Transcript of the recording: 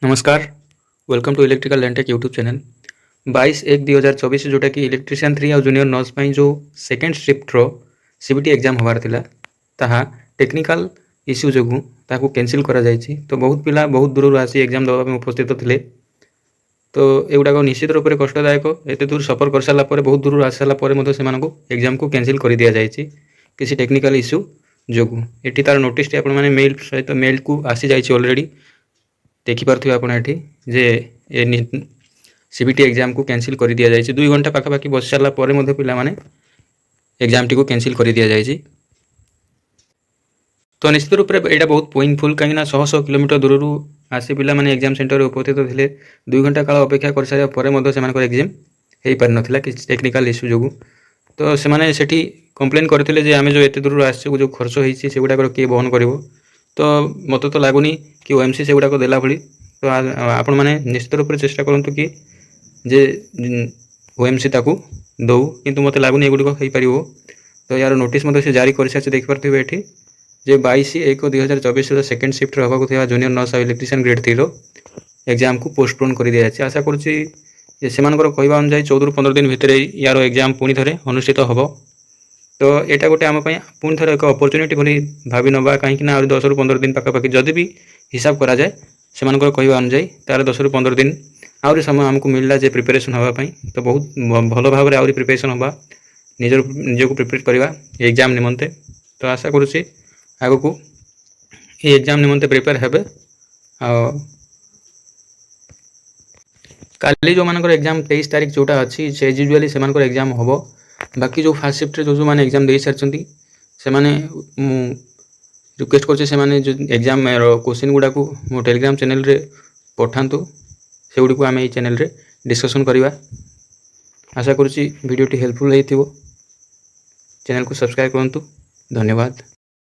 नमस्कार, welcome to electrical Lantech YouTube channel. 22/1/2024 जोटा कि इलेक्ट्रीशियन 3 और जूनियर नर्स ପାଇଁ जो सेकेंड शिफ्टर सीबीटी एग्जाम हबार थिला ताहा टेक्निकल इश्यू जोगु ताकू कैंसिल करा जायछि। तो बहुत पिला बहुत दूर आसी एग्जाम दबा में उपस्थित थिले। तो एगुड़ाक निश्चित रूप से कष्टदायक। एत दूर सफर कर सारा बहुत दूर आसी सारा एग्जाम को कैंसिल कर दि जाए किसी टेक्निकल इश्यू जोगु। एटी तार नोटिस आपने मेल सहित मेल को आसी जाइए ऑलरेडी देखिपे आप जे सीबीटी एग्जाम को कैंसिल कर दि जाए 2 घंटा पाखापाखि बस सारा पे एग्जाम टी को कैंसिल कर दि जाए। तो निश्चित रूप से यहाँ बहुत पेनफुल कहीं शह शह किलोमीटर दूर आसी पे एग्जाम सेंटर उपस्थित थे 2 घंटा काल अपेक्षा कर सारे एग्जाम हो पार ना कि टेक्निकल इश्यू जो। तो से कंप्लेन करते आम जो एत दूर आस जो खर्च होती से गुड़ाक किए बहन कर। तो मत तो लगुनि कि ओएमसी से गुड़ाक देला भली। तो आपण मैंने निश्चित रूप से चेष्टा करूँ कि जे ओएमसी ताकू दौ किंतु मत लगुनि एगुड़िक हो पार। तो यार नोटिस से जारी कर सारी देखिपे ये जे 22/1/2024 सेकेंड शिफ्ट होगा था जूनियर नर्स और इलेक्ट्रीशियन ग्रेड 3 एग्जाम को पोस्टपोन कर दी जाए। आशा करुँच कहवा अनुसार 14 ରୁ 15 दिन भितर यार एग्जाम पुणी थे अनुष्ठित हम। तो यहाँ गोटे आम पुणी थे एक अपरच्युनिटी भली भावी नवा कहीं 10 ରୁ 15 दिन पाखापाखि जदि भी हिसाब करा जाए से कहवा अनुसार तार 10 ରୁ 15 दिन आहरी समय आमको मिलला जे प्रिपेरेसन हाँपाई। तो बहुत भल भाव में आहरी प्रिपेरेसन हाँ निजक प्रिपेयर करवा एग्जाम निमंते। तो आशा करुँच आग को ये एग्जाम निमंते प्रिपेयर हे। काली जो मानकर एग्जाम 23 तारीख जोटा अच्छी से यूजुअली से एग्जाम हम। बाकी जो फास्ट शिफ्ट जो मैंने एग्जाम दे सारी से रिक्वेस्ट कर जो एग्जाम क्वेश्चन गुड़ा को मो टेलीग्राम चैनल रे पठातु से गुड़ी को आम ये चैनल रे डिस्कशन करवा। आशा करुँच वीडियोटी हेल्पफुल हो चैनल को सब्सक्राइब करूँ। धन्यवाद।